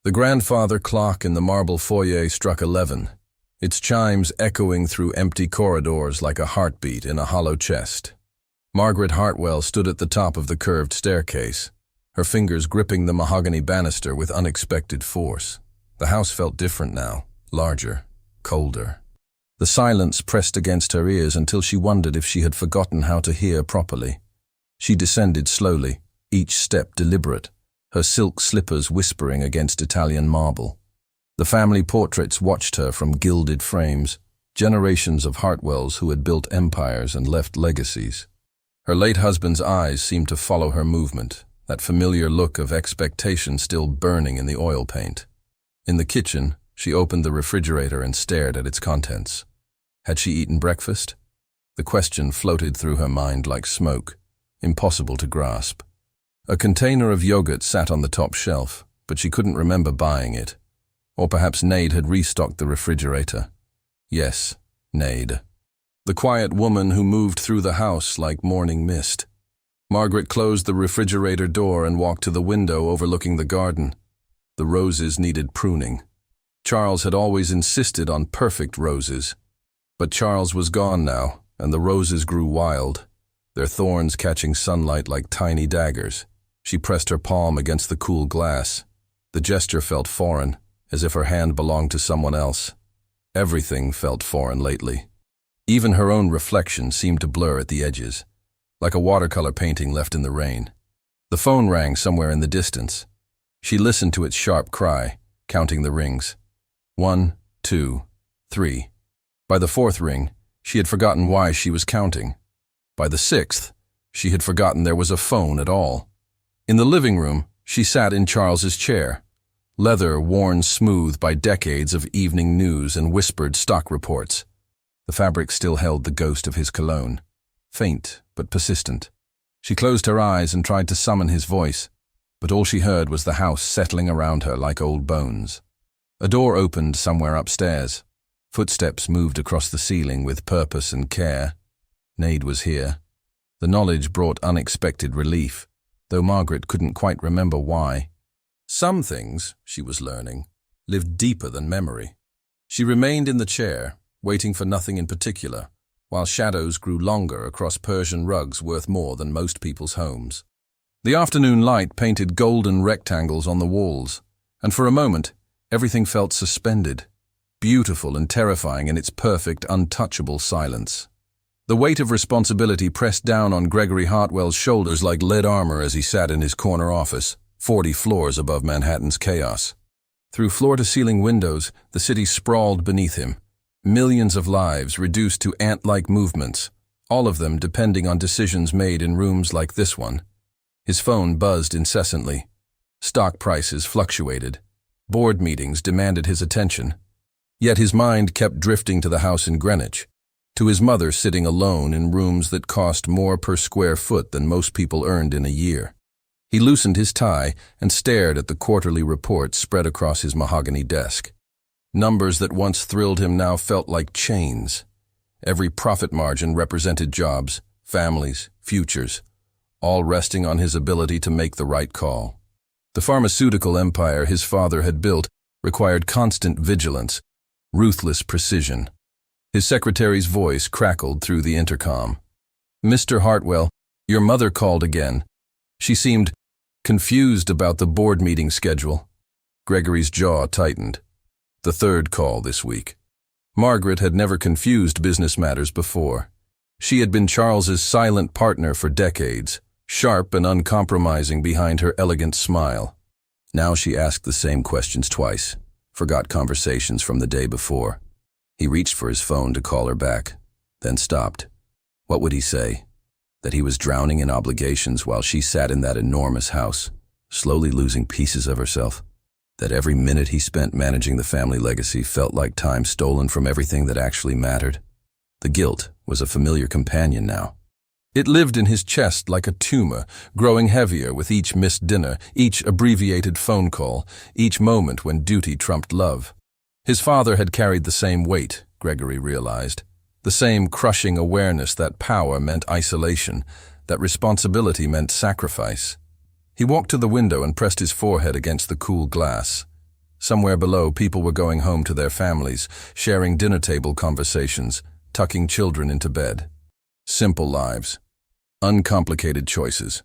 The grandfather clock in the marble foyer struck 11, its chimes echoing through empty corridors like a heartbeat in a hollow chest. Margaret Hartwell stood at the top of the curved staircase, her fingers gripping the mahogany banister with unexpected force. The house felt different now, larger, colder. The silence pressed against her ears until she wondered if she had forgotten how to hear properly. She descended slowly, each step deliberate, her silk slippers whispering against Italian marble. The family portraits watched her from gilded frames, generations of Hartwells who had built empires and left legacies. Her late husband's eyes seemed to follow her movement, that familiar look of expectation still burning in the oil paint. In the kitchen, she opened the refrigerator and stared at its contents. Had she eaten breakfast? The question floated through her mind like smoke, impossible to grasp. A container of yogurt sat on the top shelf, but she couldn't remember buying it. Or perhaps Nade had restocked the refrigerator. Yes, Nade. The quiet woman who moved through the house like morning mist. Margaret closed the refrigerator door and walked to the window overlooking the garden. The roses needed pruning. Charles had always insisted on perfect roses. But Charles was gone now, and the roses grew wild, their thorns catching sunlight like tiny daggers. She pressed her palm against the cool glass. The gesture felt foreign, as if her hand belonged to someone else. Everything felt foreign lately. Even her own reflection seemed to blur at the edges, like a watercolor painting left in the rain. The phone rang somewhere in the distance. She listened to its sharp cry, counting the rings. 1, 2, 3. By the fourth ring, she had forgotten why she was counting. By the sixth, she had forgotten there was a phone at all. In the living room, she sat in Charles's chair, leather worn smooth by decades of evening news and whispered stock reports. The fabric still held the ghost of his cologne, faint but persistent. She closed her eyes and tried to summon his voice, but all she heard was the house settling around her like old bones. A door opened somewhere upstairs. Footsteps moved across the ceiling with purpose and care. Nade was here. The knowledge brought unexpected relief, though Margaret couldn't quite remember why. Some things, she was learning, lived deeper than memory. She remained in the chair, waiting for nothing in particular, while shadows grew longer across Persian rugs worth more than most people's homes. The afternoon light painted golden rectangles on the walls, and for a moment, everything felt suspended, beautiful and terrifying in its perfect, untouchable silence. The weight of responsibility pressed down on Gregory Hartwell's shoulders like lead armor as he sat in his corner office, 40 floors above Manhattan's chaos. Through floor-to-ceiling windows, the city sprawled beneath him, millions of lives reduced to ant-like movements, all of them depending on decisions made in rooms like this one. His phone buzzed incessantly. Stock prices fluctuated. Board meetings demanded his attention. Yet his mind kept drifting to the house in Greenwich, to his mother sitting alone in rooms that cost more per square foot than most people earned in a year. He loosened his tie and stared at the quarterly reports spread across his mahogany desk. Numbers that once thrilled him now felt like chains. Every profit margin represented jobs, families, futures, all resting on his ability to make the right call. The pharmaceutical empire his father had built required constant vigilance, ruthless precision. His secretary's voice crackled through the intercom. "Mr. Hartwell, your mother called again." She seemed confused about the board meeting schedule. Gregory's jaw tightened. The third call this week. Margaret had never confused business matters before. She had been Charles's silent partner for decades, sharp and uncompromising behind her elegant smile. Now she asked the same questions twice, forgot conversations from the day before. He reached for his phone to call her back, then stopped. What would he say? That he was drowning in obligations while she sat in that enormous house, slowly losing pieces of herself? That every minute he spent managing the family legacy felt like time stolen from everything that actually mattered? The guilt was a familiar companion now. It lived in his chest like a tumor, growing heavier with each missed dinner, each abbreviated phone call, each moment when duty trumped love. His father had carried the same weight, Gregory realized, the same crushing awareness that power meant isolation, that responsibility meant sacrifice. He walked to the window and pressed his forehead against the cool glass. Somewhere below, people were going home to their families, sharing dinner table conversations, tucking children into bed. Simple lives. Uncomplicated choices.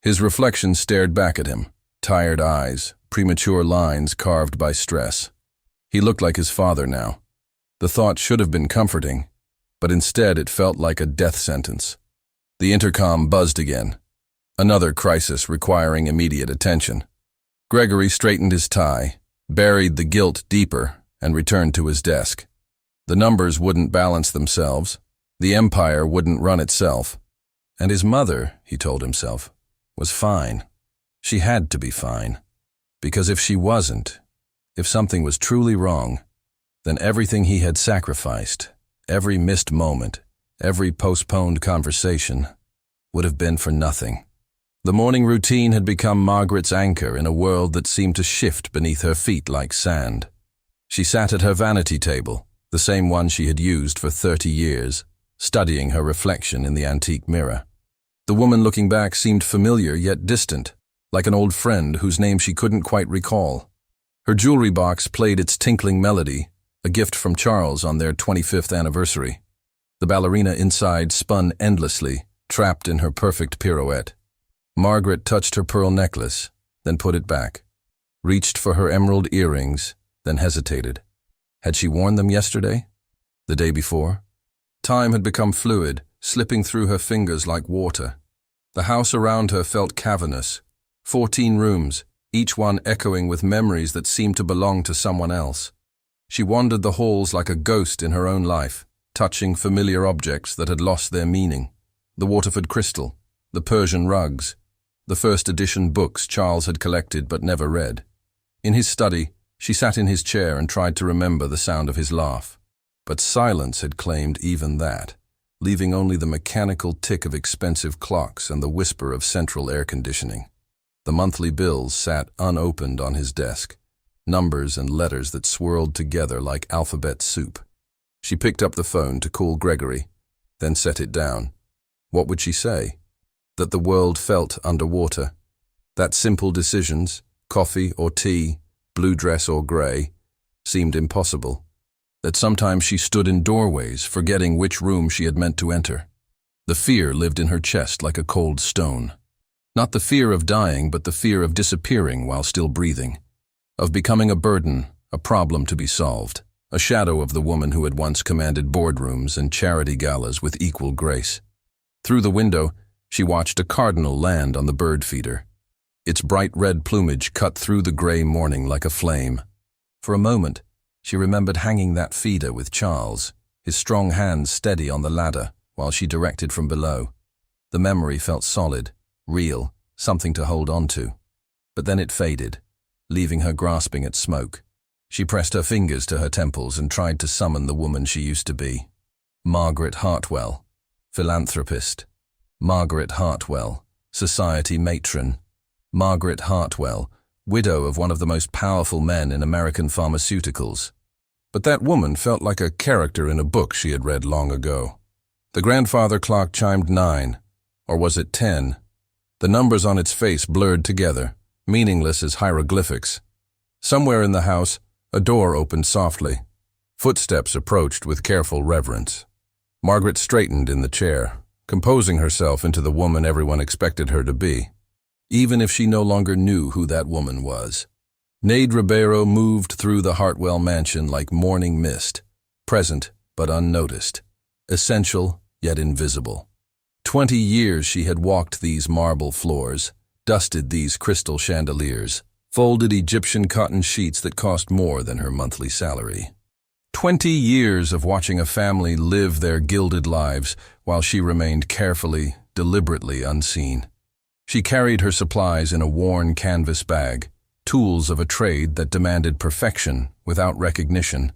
His reflection stared back at him. Tired eyes, premature lines carved by stress. He looked like his father now. The thought should have been comforting, but instead it felt like a death sentence. The intercom buzzed again. Another crisis requiring immediate attention. Gregory straightened his tie, buried the guilt deeper, and returned to his desk. The numbers wouldn't balance themselves. The empire wouldn't run itself. And his mother, he told himself, was fine. She had to be fine. Because if she wasn't, if something was truly wrong, then everything he had sacrificed, every missed moment, every postponed conversation, would have been for nothing. The morning routine had become Margaret's anchor in a world that seemed to shift beneath her feet like sand. She sat at her vanity table, the same one she had used for 30 years, studying her reflection in the antique mirror. The woman looking back seemed familiar yet distant, like an old friend whose name she couldn't quite recall. Her jewelry box played its tinkling melody, a gift from Charles on their 25th anniversary. The ballerina inside spun endlessly, trapped in her perfect pirouette. Margaret touched her pearl necklace, then put it back, reached for her emerald earrings, then hesitated. Had she worn them yesterday? The day before? Time had become fluid, slipping through her fingers like water. The house around her felt cavernous. 14 rooms, each one echoing with memories that seemed to belong to someone else. She wandered the halls like a ghost in her own life, touching familiar objects that had lost their meaning. The Waterford crystal, the Persian rugs, the first edition books Charles had collected but never read. In his study, she sat in his chair and tried to remember the sound of his laugh. But silence had claimed even that, leaving only the mechanical tick of expensive clocks and the whisper of central air conditioning. The monthly bills sat unopened on his desk, numbers and letters that swirled together like alphabet soup. She picked up the phone to call Gregory, then set it down. What would she say? That the world felt underwater. That simple decisions, coffee or tea, blue dress or gray, seemed impossible. That sometimes she stood in doorways, forgetting which room she had meant to enter. The fear lived in her chest like a cold stone. Not the fear of dying, but the fear of disappearing while still breathing. Of becoming a burden, a problem to be solved. A shadow of the woman who had once commanded boardrooms and charity galas with equal grace. Through the window, she watched a cardinal land on the bird feeder. Its bright red plumage cut through the gray morning like a flame. For a moment, she remembered hanging that feeder with Charles, his strong hands steady on the ladder while she directed from below. The memory felt solid, real, something to hold on to. But then it faded, leaving her grasping at smoke. She pressed her fingers to her temples and tried to summon the woman she used to be. Margaret Hartwell, philanthropist. Margaret Hartwell, society matron. Margaret Hartwell, widow of one of the most powerful men in American pharmaceuticals. But that woman felt like a character in a book she had read long ago. The grandfather clock chimed 9, or was it 10? The numbers on its face blurred together, meaningless as hieroglyphics. Somewhere in the house, a door opened softly. Footsteps approached with careful reverence. Margaret straightened in the chair, composing herself into the woman everyone expected her to be, even if she no longer knew who that woman was. Nade Ribeiro moved through the Hartwell mansion like morning mist, present but unnoticed, essential yet invisible. 20 years she had walked these marble floors, dusted these crystal chandeliers, folded Egyptian cotton sheets that cost more than her monthly salary. 20 years of watching a family live their gilded lives while she remained carefully, deliberately unseen. She carried her supplies in a worn canvas bag, tools of a trade that demanded perfection without recognition.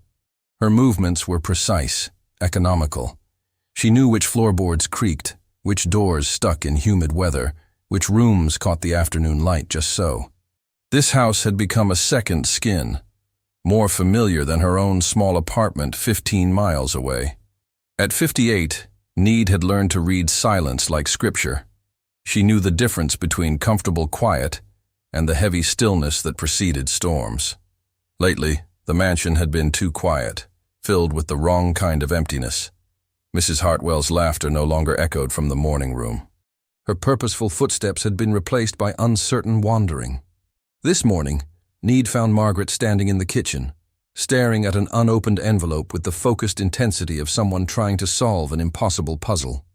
Her movements were precise, economical. She knew which floorboards creaked, which doors stuck in humid weather, which rooms caught the afternoon light just so. This house had become a second skin, more familiar than her own small apartment 15 miles away. At 58, Nade had learned to read silence like scripture. She knew the difference between comfortable quiet and the heavy stillness that preceded storms. Lately, the mansion had been too quiet, filled with the wrong kind of emptiness. Mrs. Hartwell's laughter no longer echoed from the morning room. Her purposeful footsteps had been replaced by uncertain wandering. This morning, Need found Margaret standing in the kitchen, staring at an unopened envelope with the focused intensity of someone trying to solve an impossible puzzle.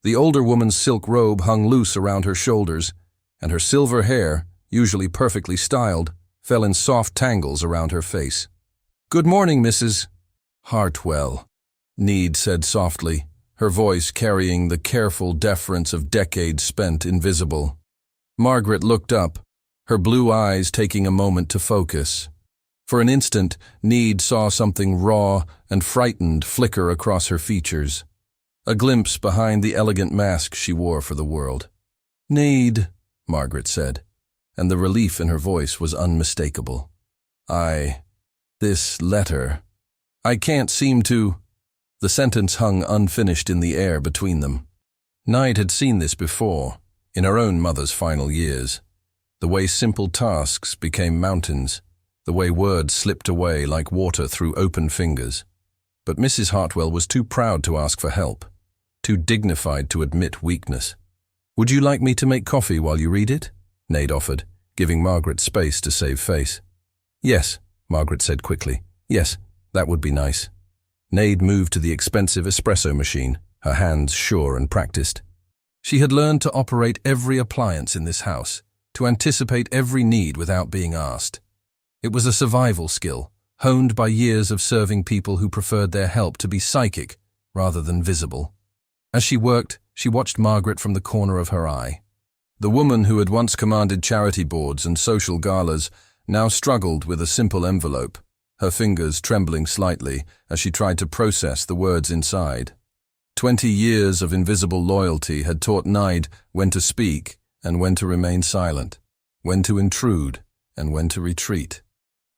The older woman's silk robe hung loose around her shoulders, and her silver hair, usually perfectly styled, fell in soft tangles around her face. "Good morning, Mrs. Hartwell," Need said softly, her voice carrying the careful deference of decades spent invisible. Margaret looked up, her blue eyes taking a moment to focus. For an instant, Need saw something raw and frightened flicker across her features, a glimpse behind the elegant mask she wore for the world. "Need," Margaret said, and the relief in her voice was unmistakable. This letter. I can't seem to—" The sentence hung unfinished in the air between them. Neid had seen this before, in her own mother's final years. The way simple tasks became mountains, the way words slipped away like water through open fingers. But Mrs. Hartwell was too proud to ask for help, too dignified to admit weakness. "Would you like me to make coffee while you read it?" Neid offered, giving Margaret space to save face. "Yes," Margaret said quickly. "Yes, that would be nice." Neid moved to the expensive espresso machine, her hands sure and practiced. She had learned to operate every appliance in this house, to anticipate every need without being asked. It was a survival skill, honed by years of serving people who preferred their help to be psychic rather than visible. As she worked, she watched Margaret from the corner of her eye. The woman who had once commanded charity boards and social galas now struggled with a simple envelope, her fingers trembling slightly as she tried to process the words inside. 20 years of invisible loyalty had taught Neid when to speak and when to remain silent, when to intrude and when to retreat.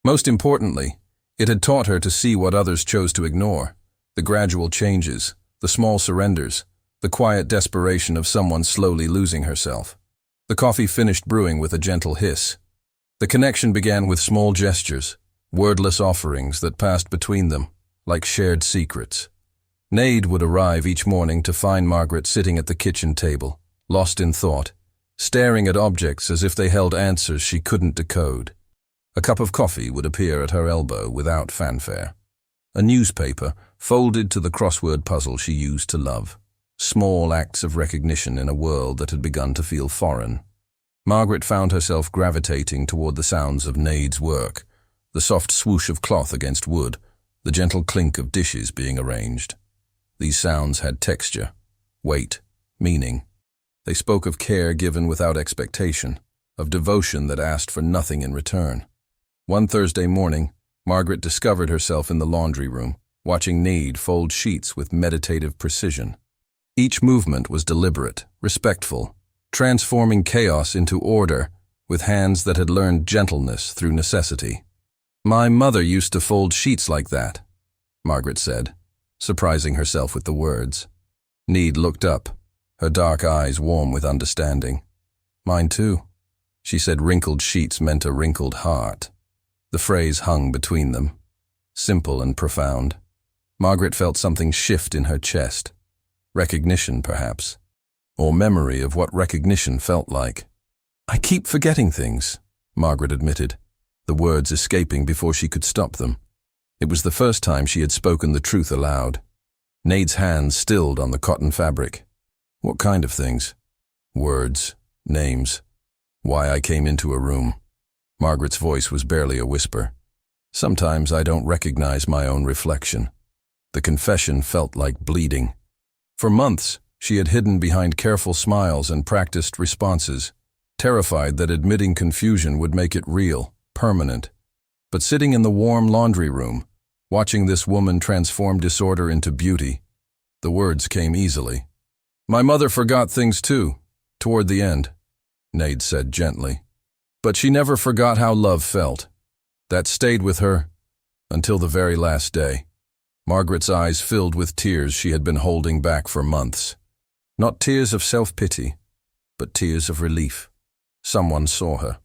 Most importantly, it had taught her to see what others chose to ignore, the gradual changes, the small surrenders, the quiet desperation of someone slowly losing herself. The coffee finished brewing with a gentle hiss. The connection began with small gestures, wordless offerings that passed between them, like shared secrets. Neid would arrive each morning to find Margaret sitting at the kitchen table, lost in thought, staring at objects as if they held answers she couldn't decode. A cup of coffee would appear at her elbow without fanfare. A newspaper folded to the crossword puzzle she used to love. Small acts of recognition in a world that had begun to feel foreign. Margaret found herself gravitating toward the sounds of Neid's work, the soft swoosh of cloth against wood, the gentle clink of dishes being arranged. These sounds had texture, weight, meaning. They spoke of care given without expectation, of devotion that asked for nothing in return. One Thursday morning, Margaret discovered herself in the laundry room, watching Neid fold sheets with meditative precision. Each movement was deliberate, respectful, transforming chaos into order with hands that had learned gentleness through necessity. "My mother used to fold sheets like that," Margaret said, surprising herself with the words. Neid looked up, her dark eyes warm with understanding. "Mine too," she said. Wrinkled sheets meant a wrinkled heart. The phrase hung between them, simple and profound. Margaret felt something shift in her chest. Recognition, perhaps, or memory of what recognition felt like. "I keep forgetting things," Margaret admitted, the words escaping before she could stop them. It was the first time she had spoken the truth aloud. Neid's hands stilled on the cotton fabric. "What kind of things?" "Words, names, why I came into a room." Margaret's voice was barely a whisper. "Sometimes I don't recognize my own reflection." The confession felt like bleeding. For months, she had hidden behind careful smiles and practiced responses, terrified that admitting confusion would make it real, permanent. But sitting in the warm laundry room, watching this woman transform disorder into beauty, the words came easily. "My mother forgot things too, toward the end," Neid said gently. "But she never forgot how love felt. That stayed with her until the very last day." Margaret's eyes filled with tears she had been holding back for months. Not tears of self-pity, but tears of relief. Someone saw her.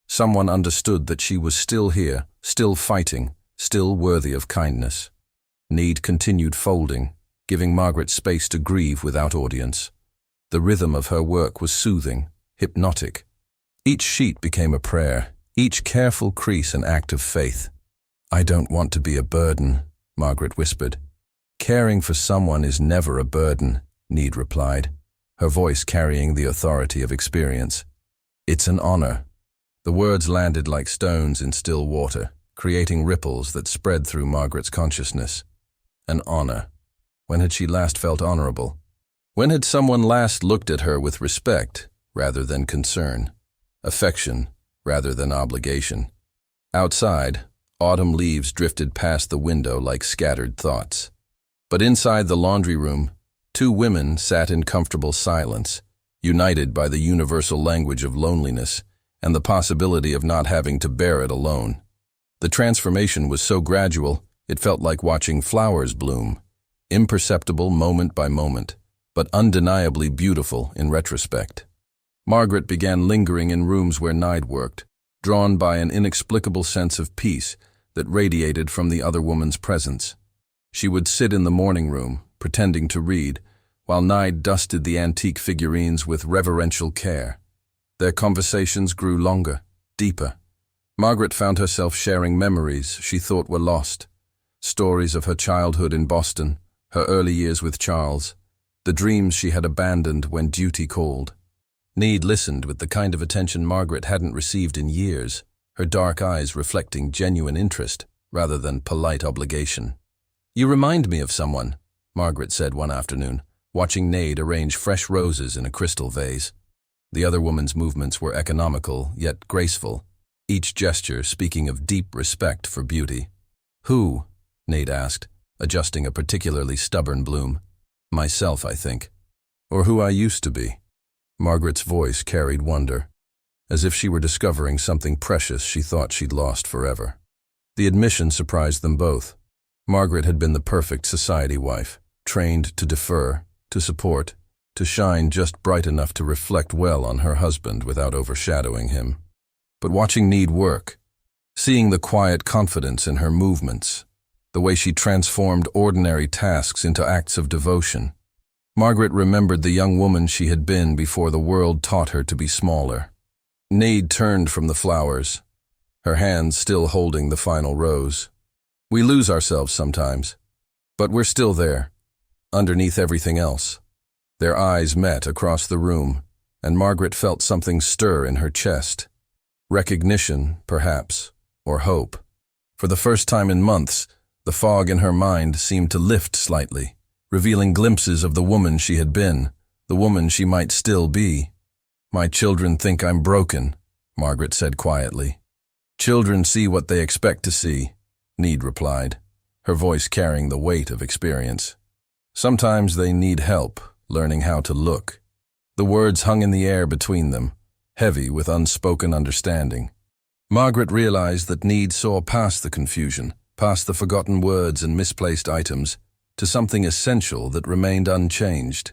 Someone understood that she was still here, still fighting, still worthy of kindness. Need continued folding, giving Margaret space to grieve without audience. The rhythm of her work was soothing, hypnotic. Each sheet became a prayer, each careful crease an act of faith. "I don't want to be a burden," Margaret whispered. "Caring for someone is never a burden," Need replied, her voice carrying the authority of experience. "It's an honor." The words landed like stones in still water, creating ripples that spread through Margaret's consciousness. An honor. When had she last felt honorable? When had someone last looked at her with respect rather than concern? Affection rather than obligation? Outside, autumn leaves drifted past the window like scattered thoughts. But inside the laundry room, two women sat in comfortable silence, united by the universal language of loneliness and the possibility of not having to bear it alone. The transformation was so gradual, it felt like watching flowers bloom, imperceptible moment by moment, but undeniably beautiful in retrospect. Margaret began lingering in rooms where Nide worked, drawn by an inexplicable sense of peace that radiated from the other woman's presence. She would sit in the morning room, pretending to read, while Nide dusted the antique figurines with reverential care. Their conversations grew longer, deeper. Margaret found herself sharing memories she thought were lost. Stories of her childhood in Boston, her early years with Charles, the dreams she had abandoned when duty called. Need listened with the kind of attention Margaret hadn't received in years, her dark eyes reflecting genuine interest rather than polite obligation. "You remind me of someone," Margaret said one afternoon, watching Nade arrange fresh roses in a crystal vase. The other woman's movements were economical yet graceful, each gesture speaking of deep respect for beauty. "Who?" Nade asked, adjusting a particularly stubborn bloom. "Myself, I think. Or who I used to be." Margaret's voice carried wonder, as if she were discovering something precious she thought she'd lost forever. The admission surprised them both. Margaret had been the perfect society wife, trained to defer, to support, to shine just bright enough to reflect well on her husband without overshadowing him. But watching Need work, seeing the quiet confidence in her movements, the way she transformed ordinary tasks into acts of devotion, Margaret remembered the young woman she had been before the world taught her to be smaller. Need turned from the flowers, her hands still holding the final rose. "We lose ourselves sometimes, but we're still there, underneath everything else." Their eyes met across the room, and Margaret felt something stir in her chest. Recognition, perhaps, or hope. For the first time in months, the fog in her mind seemed to lift slightly, revealing glimpses of the woman she had been, the woman she might still be. "My children think I'm broken," Margaret said quietly. "Children see what they expect to see," Need replied, her voice carrying the weight of experience. "Sometimes they need help learning how to look." The words hung in the air between them, heavy with unspoken understanding. Margaret realized that Need saw past the confusion, past the forgotten words and misplaced items, to something essential that remained unchanged.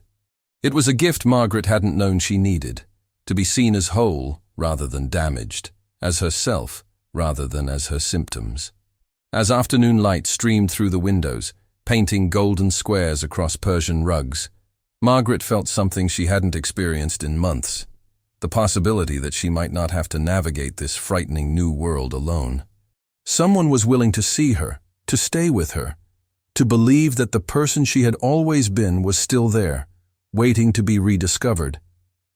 It was a gift Margaret hadn't known she needed, to be seen as whole rather than damaged, as herself rather than as her symptoms. As afternoon light streamed through the windows, painting golden squares across Persian rugs, Margaret felt something she hadn't experienced in months, the possibility that she might not have to navigate this frightening new world alone. Someone was willing to see her, to stay with her, to believe that the person she had always been was still there, waiting to be rediscovered.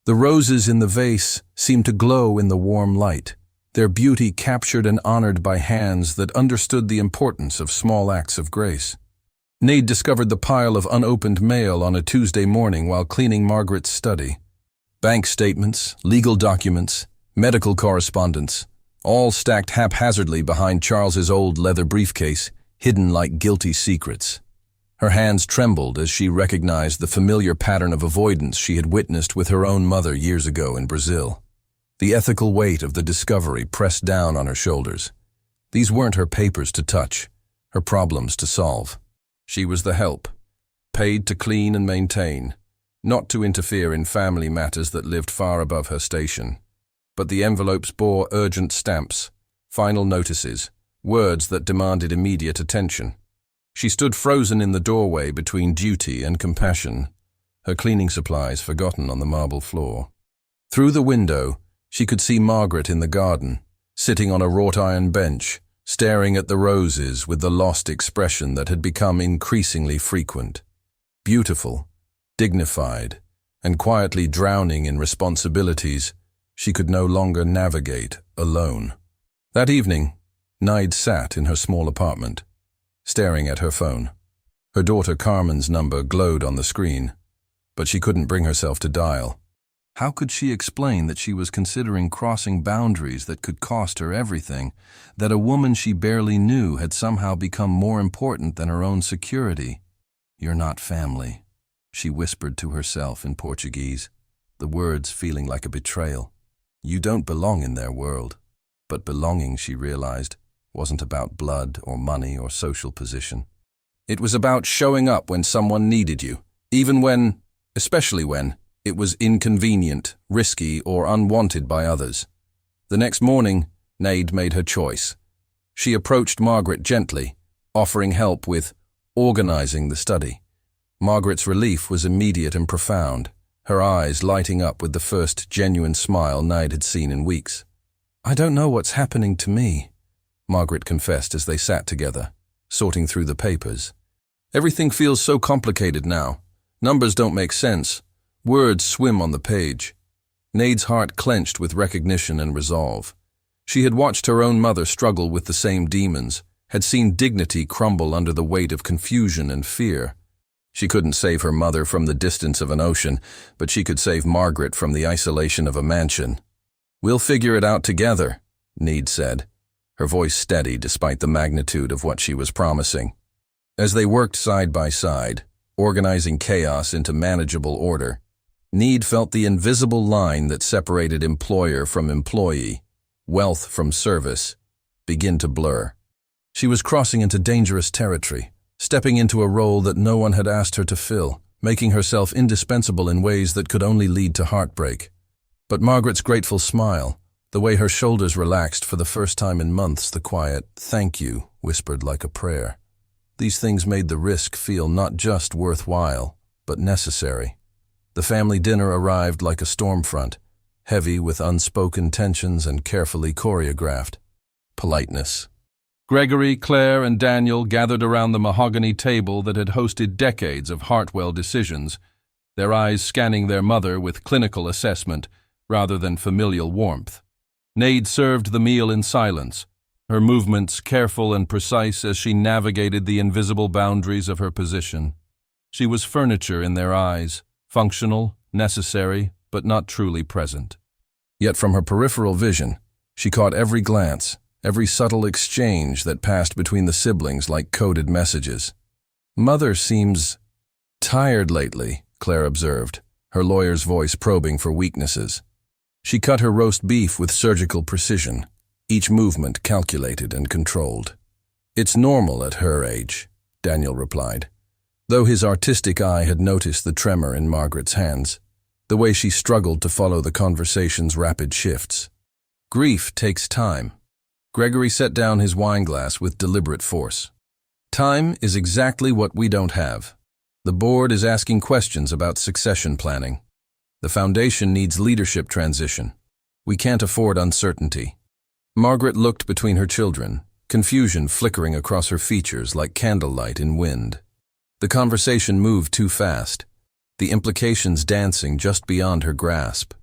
The roses in the vase seemed to glow in the warm light, their beauty captured and honored by hands that understood the importance of small acts of grace. Nade discovered the pile of unopened mail on a Tuesday morning while cleaning Margaret's study. Bank statements, legal documents, medical correspondence, all stacked haphazardly behind Charles's old leather briefcase, hidden like guilty secrets. Her hands trembled as she recognized the familiar pattern of avoidance she had witnessed with her own mother years ago in Brazil. The ethical weight of the discovery pressed down on her shoulders. These weren't her papers to touch, her problems to solve. She was the help, paid to clean and maintain, not to interfere in family matters that lived far above her station. But the envelopes bore urgent stamps, final notices, words that demanded immediate attention. She stood frozen in the doorway between duty and compassion, her cleaning supplies forgotten on the marble floor. Through the window, she could see Margaret in the garden, sitting on a wrought-iron bench, staring at the roses with the lost expression that had become increasingly frequent. Beautiful, dignified, and quietly drowning in responsibilities she could no longer navigate alone. That evening, Nide sat in her small apartment, staring at her phone. Her daughter Carmen's number glowed on the screen, but she couldn't bring herself to dial. How could she explain that she was considering crossing boundaries that could cost her everything, that a woman she barely knew had somehow become more important than her own security? "You're not family," she whispered to herself in Portuguese, the words feeling like a betrayal. You don't belong in their world. But belonging, she realized, wasn't about blood or money or social position. It was about showing up when someone needed you, even when, especially when, it was inconvenient, risky, or unwanted by others. The next morning, Nade made her choice. She approached Margaret gently, offering help with organizing the study. Margaret's relief was immediate and profound, her eyes lighting up with the first genuine smile Nade had seen in weeks. "I don't know what's happening to me," Margaret confessed as they sat together, sorting through the papers. "Everything feels so complicated now. Numbers don't make sense. Words swim on the page." Nade's heart clenched with recognition and resolve. She had watched her own mother struggle with the same demons, had seen dignity crumble under the weight of confusion and fear. She couldn't save her mother from the distance of an ocean, but she could save Margaret from the isolation of a mansion. "We'll figure it out together," Nade said, her voice steady despite the magnitude of what she was promising. As they worked side by side, organizing chaos into manageable order, Nade felt the invisible line that separated employer from employee, wealth from service, begin to blur. She was crossing into dangerous territory, stepping into a role that no one had asked her to fill, making herself indispensable in ways that could only lead to heartbreak. But Margaret's grateful smile, the way her shoulders relaxed for the first time in months, the quiet "thank you" whispered like a prayer. These things made the risk feel not just worthwhile, but necessary. The family dinner arrived like a storm front, heavy with unspoken tensions and carefully choreographed politeness. Gregory, Claire, and Daniel gathered around the mahogany table that had hosted decades of Hartwell decisions, their eyes scanning their mother with clinical assessment rather than familial warmth. Nade served the meal in silence, her movements careful and precise as she navigated the invisible boundaries of her position. She was furniture in their eyes, functional, necessary, but not truly present. Yet from her peripheral vision, she caught every glance, every subtle exchange that passed between the siblings like coded messages. "Mother seems tired lately," Claire observed, her lawyer's voice probing for weaknesses. She cut her roast beef with surgical precision, each movement calculated and controlled. "It's normal at her age," Daniel replied, though his artistic eye had noticed the tremor in Margaret's hands, the way she struggled to follow the conversation's rapid shifts. "Grief takes time." Gregory set down his wineglass with deliberate force. "Time is exactly what we don't have. The board is asking questions about succession planning. The foundation needs leadership transition. We can't afford uncertainty." Margaret looked between her children, confusion flickering across her features like candlelight in wind. The conversation moved too fast, the implications dancing just beyond her grasp.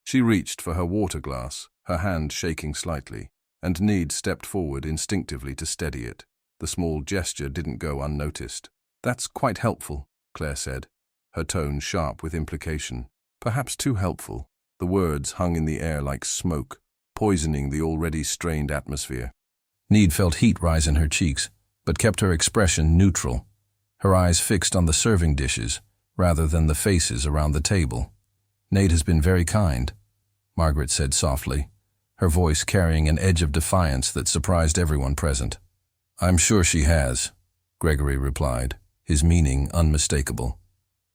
She reached for her water glass, her hand shaking slightly, and Nade stepped forward instinctively to steady it. The small gesture didn't go unnoticed. "That's quite helpful," Claire said, her tone sharp with implication. Perhaps too helpful. The words hung in the air like smoke, poisoning the already strained atmosphere. Nade felt heat rise in her cheeks, but kept her expression neutral, her eyes fixed on the serving dishes rather than the faces around the table. "Nade has been very kind," Margaret said softly, her voice carrying an edge of defiance that surprised everyone present. "I'm sure she has," Gregory replied, his meaning unmistakable.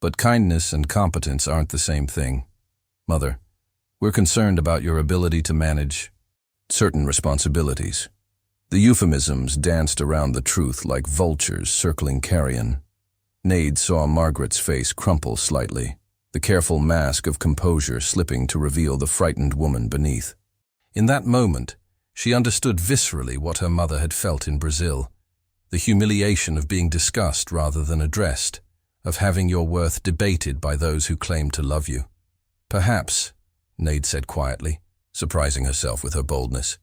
"But kindness and competence aren't the same thing. Mother, we're concerned about your ability to manage certain responsibilities." The euphemisms danced around the truth like vultures circling carrion. Nade saw Margaret's face crumple slightly, the careful mask of composure slipping to reveal the frightened woman beneath. In that moment, she understood viscerally what her mother had felt in Brazil, the humiliation of being discussed rather than addressed, of having your worth debated by those who claim to love you. Perhaps, Nade said quietly, surprising herself with her boldness,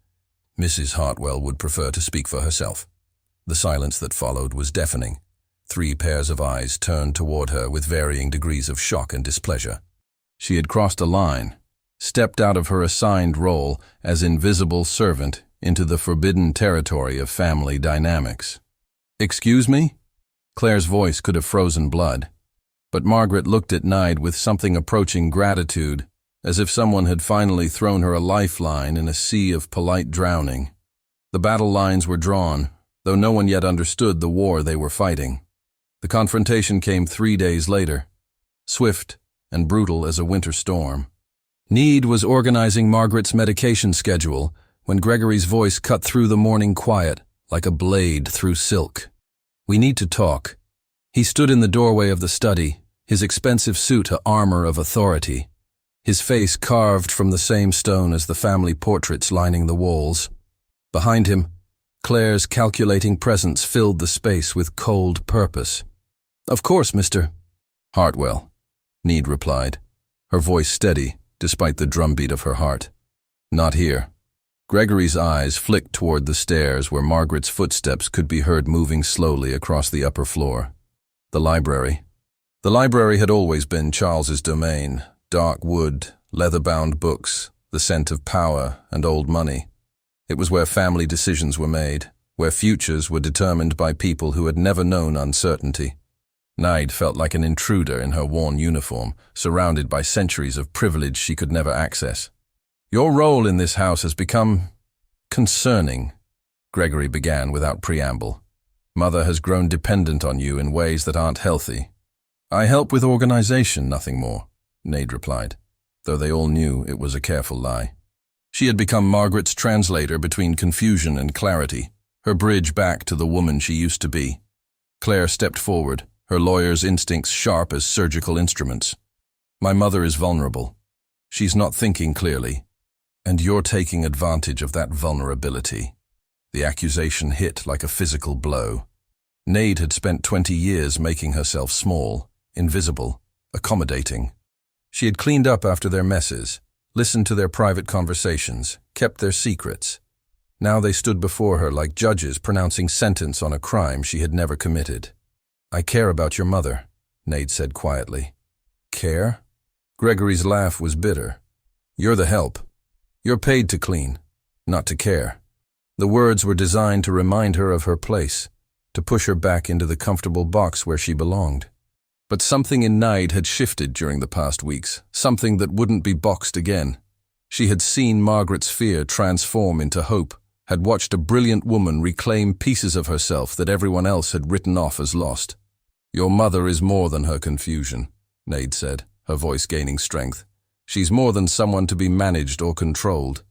Mrs. Hartwell would prefer to speak for herself. The silence that followed was deafening. 3 pairs of eyes turned toward her with varying degrees of shock and displeasure. She had crossed a line, stepped out of her assigned role as invisible servant into the forbidden territory of family dynamics. "Excuse me?" Claire's voice could have frozen blood. But Margaret looked at Nade with something approaching gratitude, as if someone had finally thrown her a lifeline in a sea of polite drowning. The battle lines were drawn, though no one yet understood the war they were fighting. The confrontation came 3 days later, swift and brutal as a winter storm. Nade was organizing Margaret's medication schedule when Gregory's voice cut through the morning quiet like a blade through silk. "We need to talk." He stood in the doorway of the study, his expensive suit a armor of authority, his face carved from the same stone as the family portraits lining the walls. Behind him, Claire's calculating presence filled the space with cold purpose. "Of course, Mr. Hartwell," Nade replied, her voice steady despite the drumbeat of her heart. "Not here." Gregory's eyes flicked toward the stairs where Margaret's footsteps could be heard moving slowly across the upper floor. The library. The library had always been Charles's domain. Dark wood, leather-bound books, the scent of power and old money. It was where family decisions were made, where futures were determined by people who had never known uncertainty. Nade felt like an intruder in her worn uniform, surrounded by centuries of privilege she could never access. "Your role in this house has become concerning," Gregory began without preamble. "Mother has grown dependent on you in ways that aren't healthy." "I help with organization, nothing more," Nade replied, though they all knew it was a careful lie. She had become Margaret's translator between confusion and clarity, her bridge back to the woman she used to be. Claire stepped forward, her lawyer's instincts sharp as surgical instruments. "My mother is vulnerable. She's not thinking clearly, and you're taking advantage of that vulnerability." The accusation hit like a physical blow. Nade had spent 20 years making herself small, invisible, accommodating. She had cleaned up after their messes, listened to their private conversations, kept their secrets. Now they stood before her like judges pronouncing sentence on a crime she had never committed. "I care about your mother," Nade said quietly. "Care?" Gregory's laugh was bitter. "You're the help. You're paid to clean, not to care." The words were designed to remind her of her place, to push her back into the comfortable box where she belonged. But something in Nade had shifted during the past weeks, something that wouldn't be boxed again. She had seen Margaret's fear transform into hope, had watched a brilliant woman reclaim pieces of herself that everyone else had written off as lost. "Your mother is more than her confusion," Nade said, her voice gaining strength. "She's more than someone to be managed or controlled.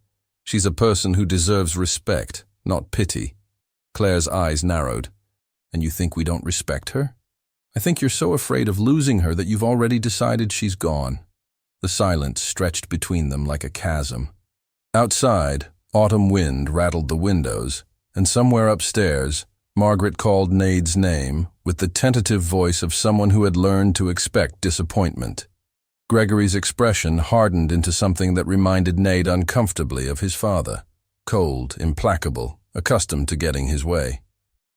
She's a person who deserves respect, not pity." Claire's eyes narrowed. "And you think we don't respect her?" "I think you're so afraid of losing her that you've already decided she's gone." The silence stretched between them like a chasm. Outside, autumn wind rattled the windows, and somewhere upstairs, Margaret called Nade's name with the tentative voice of someone who had learned to expect disappointment. Gregory's expression hardened into something that reminded Nade uncomfortably of his father, cold, implacable, accustomed to getting his way.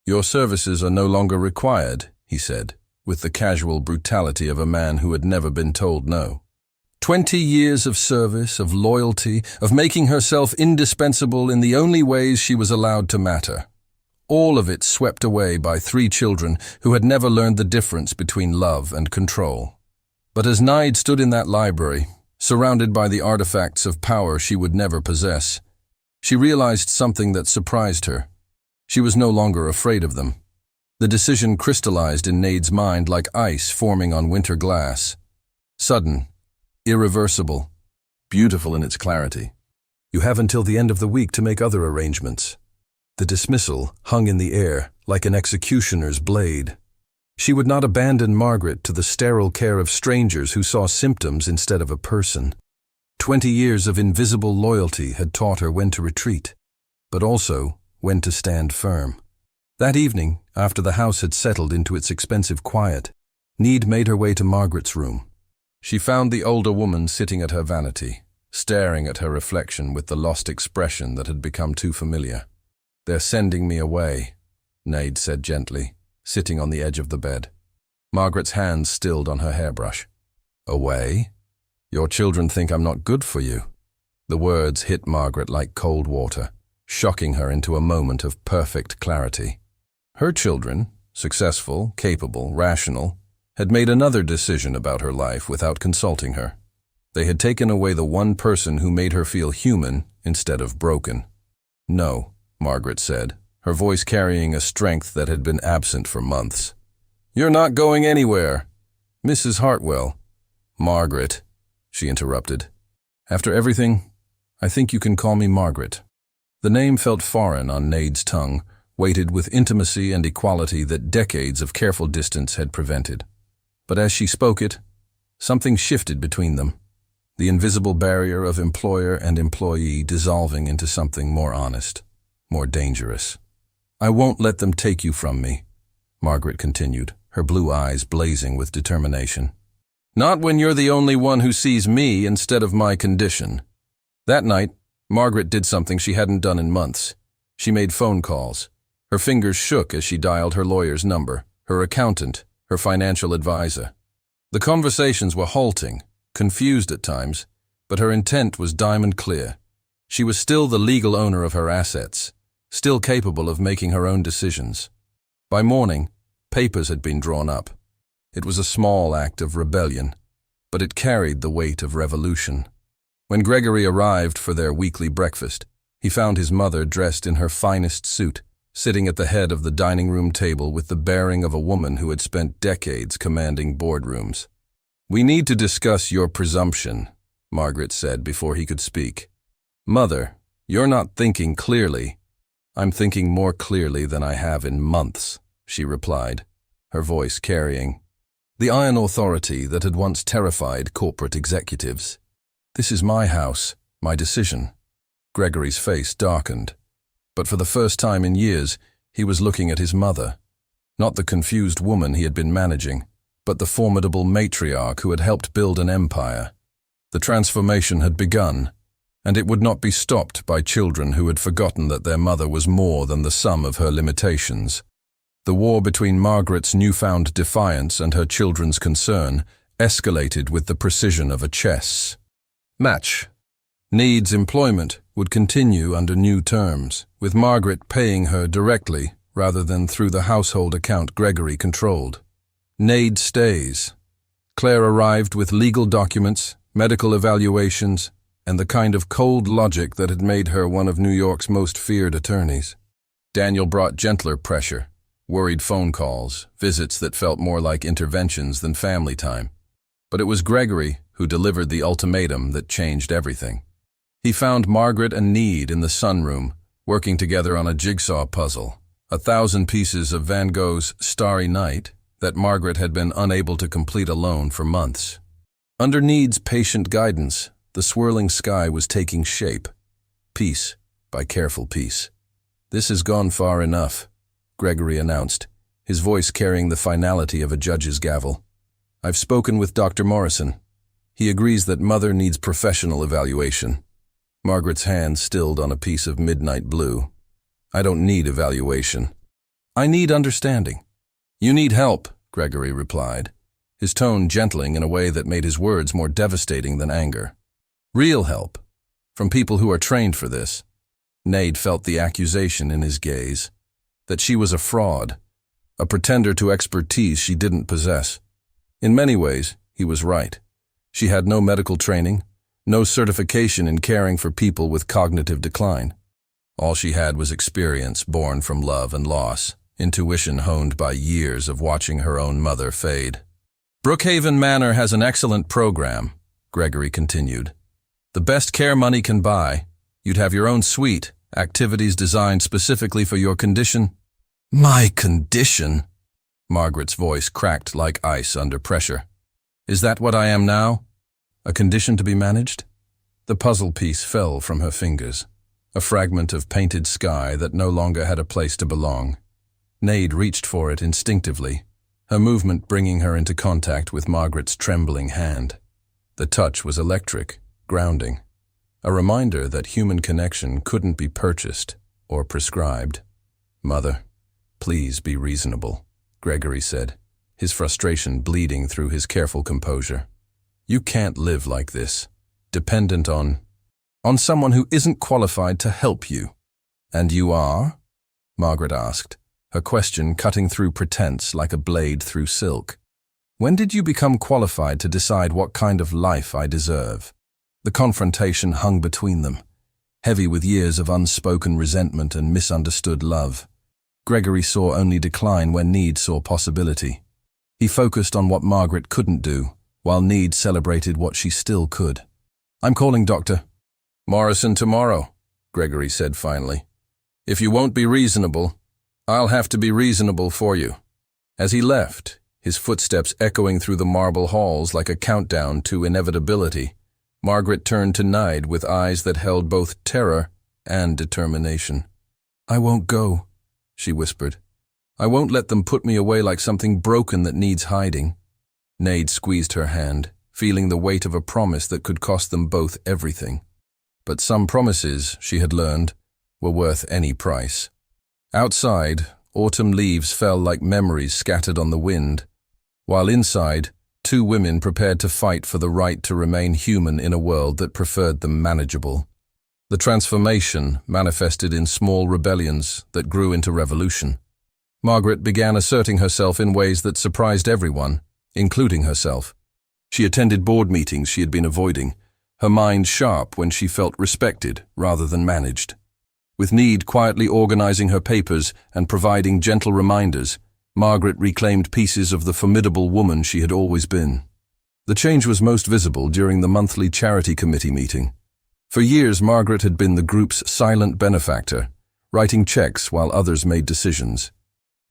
"Your services are no longer required," he said, with the casual brutality of a man who had never been told no. 20 years of service, of loyalty, of making herself indispensable in the only ways she was allowed to matter. All of it swept away by 3 children who had never learned the difference between love and control. But as Nade stood in that library, surrounded by the artifacts of power she would never possess, she realized something that surprised her. She was no longer afraid of them. The decision crystallized in Nade's mind like ice forming on winter glass. Sudden, irreversible, beautiful in its clarity. "You have until the end of the week to make other arrangements." The dismissal hung in the air like an executioner's blade. She would not abandon Margaret to the sterile care of strangers who saw symptoms instead of a person. 20 years of invisible loyalty had taught her when to retreat, but also when to stand firm. That evening, after the house had settled into its expensive quiet, Need made her way to Margaret's room. She found the older woman sitting at her vanity, staring at her reflection with the lost expression that had become too familiar. "They're sending me away," Need said gently, sitting on the edge of the bed. Margaret's hands stilled on her hairbrush. "Away? Your children think I'm not good for you." The words hit Margaret like cold water, shocking her into a moment of perfect clarity. Her children, successful, capable, rational, had made another decision about her life without consulting her. They had taken away the one person who made her feel human instead of broken. "No," Margaret said, her voice carrying a strength that had been absent for months. "You're not going anywhere. Mrs. Hartwell." "Margaret," she interrupted. "After everything, I think you can call me Margaret." The name felt foreign on Nade's tongue, weighted with intimacy and equality that decades of careful distance had prevented. But as she spoke it, something shifted between them, the invisible barrier of employer and employee dissolving into something more honest, more dangerous. "I won't let them take you from me," Margaret continued, her blue eyes blazing with determination. "Not when you're the only one who sees me instead of my condition." That night, Margaret did something she hadn't done in months. She made phone calls. Her fingers shook as she dialed her lawyer's number, her accountant, her financial advisor. The conversations were halting, confused at times, but her intent was diamond clear. She was still the legal owner of her assets, still capable of making her own decisions. By morning, papers had been drawn up. It was a small act of rebellion, but it carried the weight of revolution. When Gregory arrived for their weekly breakfast, he found his mother dressed in her finest suit, sitting at the head of the dining room table with the bearing of a woman who had spent decades commanding boardrooms. "We need to discuss your presumption," Margaret said before he could speak. "Mother, you're not thinking clearly." "I'm thinking more clearly than I have in months," she replied, her voice carrying the iron authority that had once terrified corporate executives. "This is my house, my decision." Gregory's face darkened, but for the first time in years, he was looking at his mother. Not the confused woman he had been managing, but the formidable matriarch who had helped build an empire. The transformation had begun, and it would not be stopped by children who had forgotten that their mother was more than the sum of her limitations. The war between Margaret's newfound defiance and her children's concern escalated with the precision of a chess match. Need's employment would continue under new terms, with Margaret paying her directly rather than through the household account Gregory controlled. Nade stays. Claire arrived with legal documents, medical evaluations, and the kind of cold logic that had made her one of New York's most feared attorneys. Daniel brought gentler pressure, worried phone calls, visits that felt more like interventions than family time. But it was Gregory who delivered the ultimatum that changed everything. He found Margaret and Need in the sunroom, working together on a jigsaw puzzle, 1,000 pieces of Van Gogh's Starry Night that Margaret had been unable to complete alone for months. Under Need's patient guidance, the swirling sky was taking shape, piece by careful piece. "This has gone far enough," Gregory announced, his voice carrying the finality of a judge's gavel. "I've spoken with Dr. Morrison. He agrees that Mother needs professional evaluation." Margaret's hand stilled on a piece of midnight blue. "I don't need evaluation. I need understanding." "You need help," Gregory replied, his tone gentling in a way that made his words more devastating than anger. "Real help, from people who are trained for this." Nade felt the accusation in his gaze, that she was a fraud, a pretender to expertise she didn't possess. In many ways, he was right. She had no medical training, no certification in caring for people with cognitive decline. All she had was experience born from love and loss, intuition honed by years of watching her own mother fade. "Brookhaven Manor has an excellent program," Gregory continued. "The best care money can buy. You'd have your own suite, Activities designed specifically for your condition. My condition? Margaret's voice cracked like ice under pressure. Is that what I am now? A condition to be managed? The puzzle piece fell from her fingers, a fragment of painted sky that no longer had a place to belong. Nade reached for it instinctively, her movement bringing her into contact with Margaret's trembling hand. The touch was electric, grounding, a reminder that human connection couldn't be purchased or prescribed. Mother, please be reasonable, Gregory said, his frustration bleeding through his careful composure. You can't live like this, dependent on someone who isn't qualified to help you. And you are? Margaret asked, her question cutting through pretense like a blade through silk. When did you become qualified to decide what kind of life I deserve? The confrontation hung between them, heavy with years of unspoken resentment and misunderstood love. Gregory saw only decline when Need saw possibility. He focused on what Margaret couldn't do, while Need celebrated what she still could. I'm calling Dr. Morrison tomorrow, Gregory said finally. If you won't be reasonable, I'll have to be reasonable for you. As he left, his footsteps echoing through the marble halls like a countdown to inevitability, Margaret turned to Nide with eyes that held both terror and determination. I won't go, she whispered. I won't let them put me away like something broken that needs hiding. Nade squeezed her hand, feeling the weight of a promise that could cost them both everything. But some promises, she had learned, were worth any price. Outside, autumn leaves fell like memories scattered on the wind, while inside, two women prepared to fight for the right to remain human in a world that preferred them manageable. The transformation manifested in small rebellions that grew into revolution. Margaret began asserting herself in ways that surprised everyone, including herself. She attended board meetings she had been avoiding, her mind sharp when she felt respected rather than managed. With Need quietly organizing her papers and providing gentle reminders, Margaret reclaimed pieces of the formidable woman she had always been. The change was most visible during the monthly charity committee meeting. For years, Margaret had been the group's silent benefactor, writing checks while others made decisions.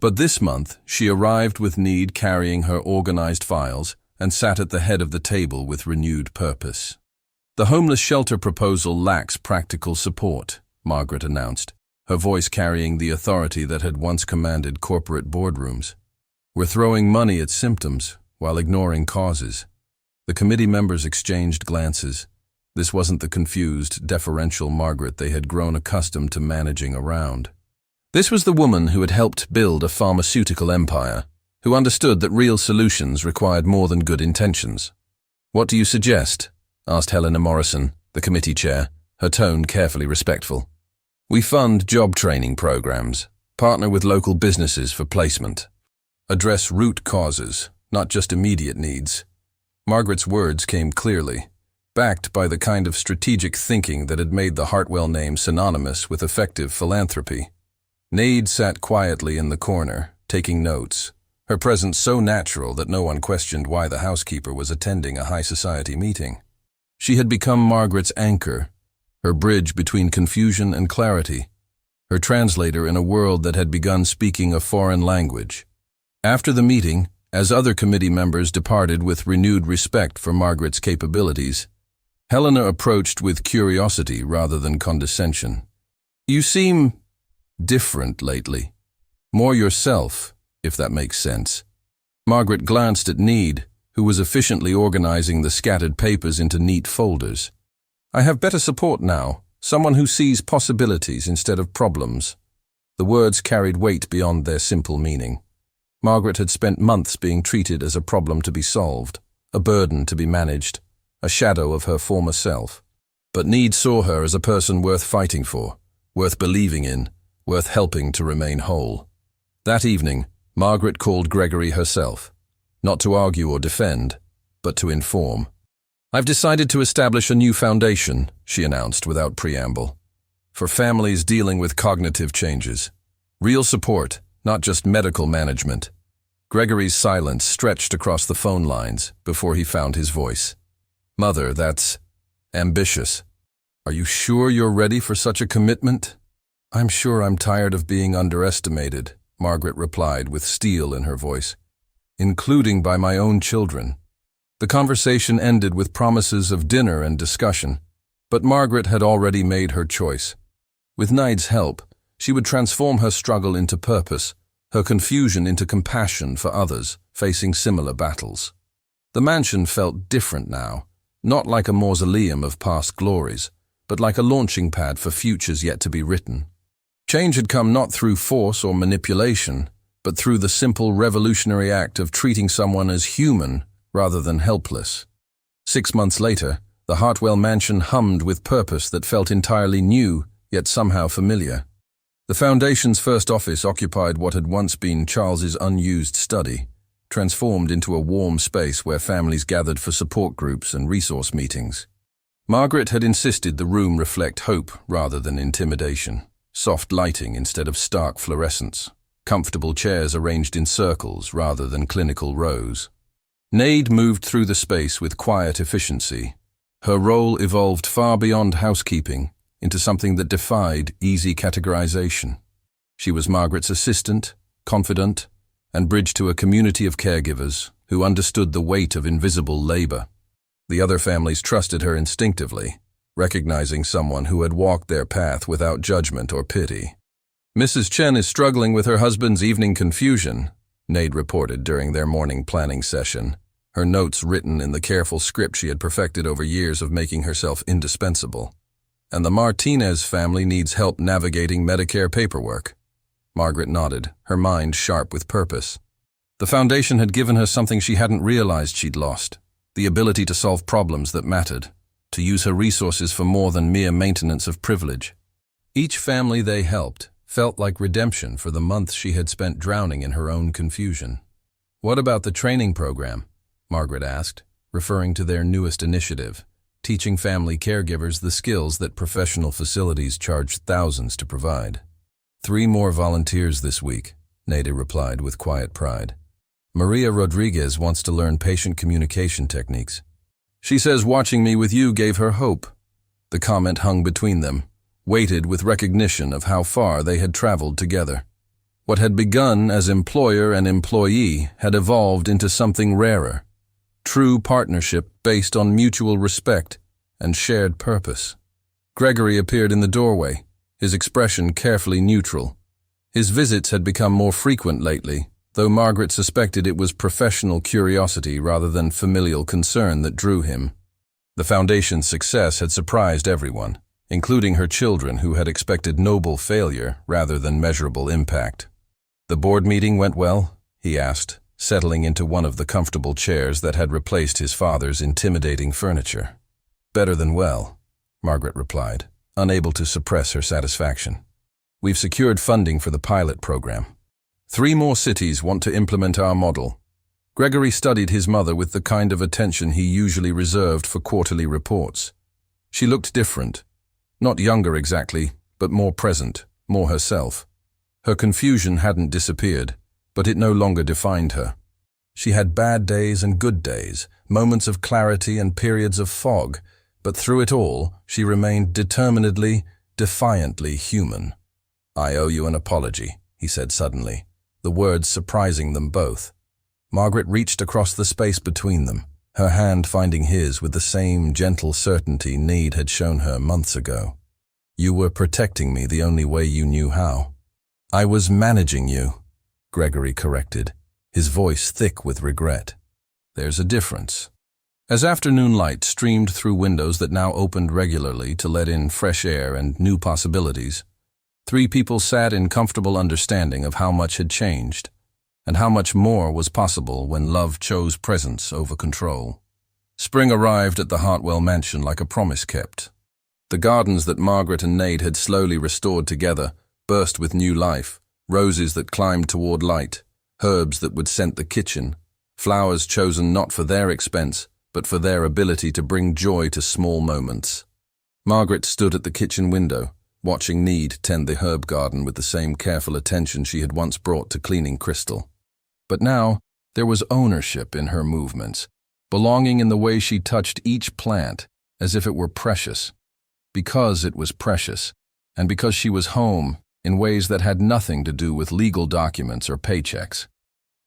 But this month, she arrived with Need carrying her organized files and sat at the head of the table with renewed purpose. The homeless shelter proposal lacks practical support, Margaret announced, her voice carrying the authority that had once commanded corporate boardrooms. We're throwing money at symptoms while ignoring causes. The committee members exchanged glances. This wasn't the confused, deferential Margaret they had grown accustomed to managing around. This was the woman who had helped build a pharmaceutical empire, who understood that real solutions required more than good intentions. What do you suggest? Asked Helena Morrison, the committee chair, her tone carefully respectful. We fund job training programs, partner with local businesses for placement, address root causes, not just immediate needs. Margaret's words came clearly, backed by the kind of strategic thinking that had made the Hartwell name synonymous with effective philanthropy. Nade sat quietly in the corner, taking notes, her presence so natural that no one questioned why the housekeeper was attending a high society meeting. She had become Margaret's anchor, her bridge between confusion and clarity, her translator in a world that had begun speaking a foreign language. After the meeting, as other committee members departed with renewed respect for Margaret's capabilities, Helena approached with curiosity rather than condescension. You seem different lately. More yourself, if that makes sense. Margaret glanced at Need, who was efficiently organizing the scattered papers into neat folders. I have better support now, someone who sees possibilities instead of problems. The words carried weight beyond their simple meaning. Margaret had spent months being treated as a problem to be solved, a burden to be managed, a shadow of her former self. But Need saw her as a person worth fighting for, worth believing in, worth helping to remain whole. That evening, Margaret called Gregory herself, not to argue or defend, but to inform. I've decided to establish a new foundation, she announced without preamble, for families dealing with cognitive changes. Real support, not just medical management. Gregory's silence stretched across the phone lines before he found his voice. Mother, that's ambitious. Are you sure you're ready for such a commitment? "I'm sure I'm tired of being underestimated," Margaret replied with steel in her voice, "including by my own children." The conversation ended with promises of dinner and discussion, but Margaret had already made her choice. With Naid's help, she would transform her struggle into purpose, her confusion into compassion for others facing similar battles. The mansion felt different now, not like a mausoleum of past glories, but like a launching pad for futures yet to be written. Change had come not through force or manipulation, but through the simple revolutionary act of treating someone as human rather than helpless. 6 months later, the Hartwell mansion hummed with purpose that felt entirely new, yet somehow familiar. The Foundation's first office occupied what had once been Charles's unused study, transformed into a warm space where families gathered for support groups and resource meetings. Margaret had insisted the room reflect hope rather than intimidation, soft lighting instead of stark fluorescence, comfortable chairs arranged in circles rather than clinical rows. Naid moved through the space with quiet efficiency. Her role evolved far beyond housekeeping into something that defied easy categorization. She was Margaret's assistant, confidant, and bridge to a community of caregivers who understood the weight of invisible labor. The other families trusted her instinctively, recognizing someone who had walked their path without judgment or pity. "Mrs. Chen is struggling with her husband's evening confusion," Naid reported during their morning planning session, her notes written in the careful script she had perfected over years of making herself indispensable. "And the Martinez family needs help navigating Medicare paperwork." Margaret nodded, her mind sharp with purpose. The Foundation had given her something she hadn't realized she'd lost, the ability to solve problems that mattered, to use her resources for more than mere maintenance of privilege. Each family they helped felt like redemption for the months she had spent drowning in her own confusion. "What about the training program?" Margaret asked, referring to their newest initiative, teaching family caregivers the skills that professional facilities charged thousands to provide. 3 more volunteers this week," Naida replied with quiet pride. "Maria Rodriguez wants to learn patient communication techniques. She says watching me with you gave her hope." The comment hung between them, weighted with recognition of how far they had traveled together. What had begun as employer and employee had evolved into something rarer, true partnership based on mutual respect and shared purpose. Gregory appeared in the doorway, his expression carefully neutral. His visits had become more frequent lately, though Margaret suspected it was professional curiosity rather than familial concern that drew him. The Foundation's success had surprised everyone, including her children who had expected noble failure rather than measurable impact. "The board meeting went well?" he asked, settling into one of the comfortable chairs that had replaced his father's intimidating furniture. "Better than well," Margaret replied, unable to suppress her satisfaction. "We've secured funding for the pilot program. 3 more cities want to implement our model." Gregory studied his mother with the kind of attention he usually reserved for quarterly reports. She looked different. Not younger exactly, but more present, more herself. Her confusion hadn't disappeared, but it no longer defined her. She had bad days and good days, moments of clarity and periods of fog, but through it all, she remained determinedly, defiantly human. "I owe you an apology," he said suddenly, the words surprising them both. Margaret reached across the space between them, her hand finding his with the same gentle certainty Naid had shown her months ago. "You were protecting me the only way you knew how." "I was managing you," Gregory corrected, his voice thick with regret. "There's a difference." As afternoon light streamed through windows that now opened regularly to let in fresh air and new possibilities, 3 people sat in comfortable understanding of how much had changed, and how much more was possible when love chose presence over control. Spring arrived at the Hartwell mansion like a promise kept. The gardens that Margaret and Naid had slowly restored together burst with new life, roses that climbed toward light, herbs that would scent the kitchen, flowers chosen not for their expense, but for their ability to bring joy to small moments. Margaret stood at the kitchen window, watching Naid tend the herb garden with the same careful attention she had once brought to cleaning crystal. But now, there was ownership in her movements, belonging in the way she touched each plant, as if it were precious. Because it was precious, and because she was home in ways that had nothing to do with legal documents or paychecks.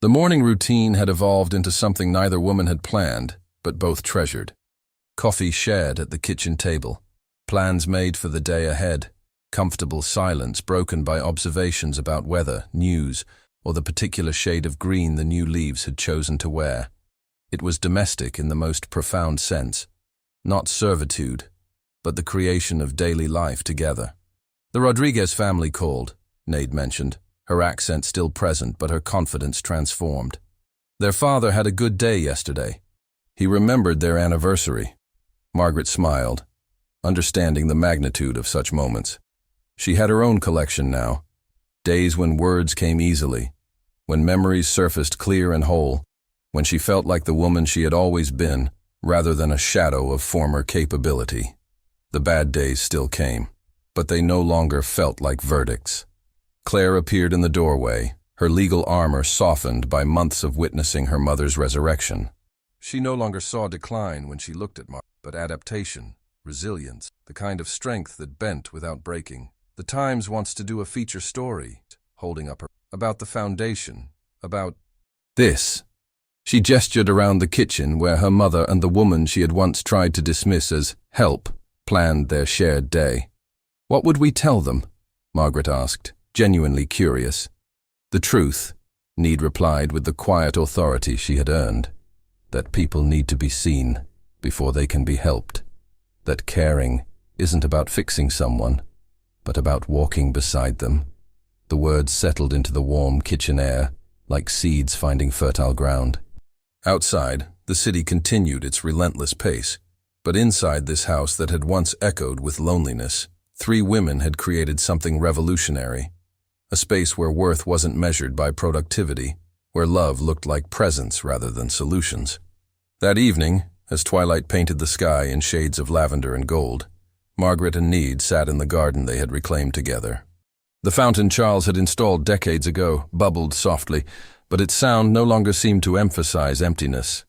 The morning routine had evolved into something neither woman had planned, but both treasured. Coffee shared at the kitchen table, plans made for the day ahead, comfortable silence broken by observations about weather, news, or the particular shade of green the new leaves had chosen to wear. It was domestic in the most profound sense, not servitude, but the creation of daily life together. The Rodriguez family called, Nade mentioned, her accent still present but her confidence transformed. Their father had a good day yesterday. He remembered their anniversary. Margaret smiled, understanding the magnitude of such moments. She had her own collection now, days when words came easily, when memories surfaced clear and whole, when she felt like the woman she had always been, rather than a shadow of former capability. The bad days still came, but they no longer felt like verdicts. Claire appeared in the doorway, her legal armor softened by months of witnessing her mother's resurrection. She no longer saw decline when she looked at Margaret, but adaptation, resilience, the kind of strength that bent without breaking. The Times wants to do a feature story, holding up her, about the foundation, about this. She gestured around the kitchen where her mother and the woman she had once tried to dismiss as help planned their shared day. What would we tell them? Margaret asked, genuinely curious. The truth, Nade replied with the quiet authority she had earned. That people need to be seen before they can be helped. That caring isn't about fixing someone, but about walking beside them. The words settled into the warm kitchen air, like seeds finding fertile ground. Outside, the city continued its relentless pace, but inside this house that had once echoed with loneliness, 3 women had created something revolutionary. A space where worth wasn't measured by productivity, where love looked like presence rather than solutions. That evening, as twilight painted the sky in shades of lavender and gold, Margaret and Nade sat in the garden they had reclaimed together. The fountain Charles had installed decades ago bubbled softly, but its sound no longer seemed to emphasize emptiness.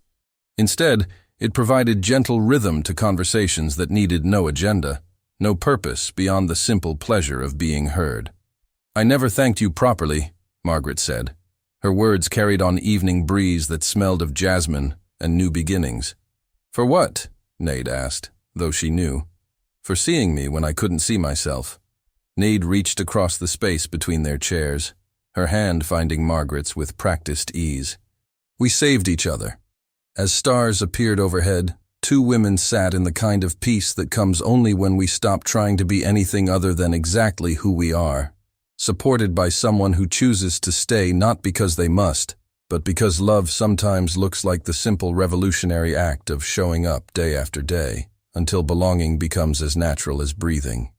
Instead, it provided gentle rhythm to conversations that needed no agenda, no purpose beyond the simple pleasure of being heard. "I never thanked you properly," Margaret said. Her words carried on evening breeze that smelled of jasmine and new beginnings. "For what?" Nade asked, though she knew. "For seeing me when I couldn't see myself." Nade reached across the space between their chairs, her hand finding Margaret's with practiced ease. "We saved each other." As stars appeared overhead, 2 women sat in the kind of peace that comes only when we stop trying to be anything other than exactly who we are, supported by someone who chooses to stay not because they must, but because love sometimes looks like the simple revolutionary act of showing up day after day, until belonging becomes as natural as breathing.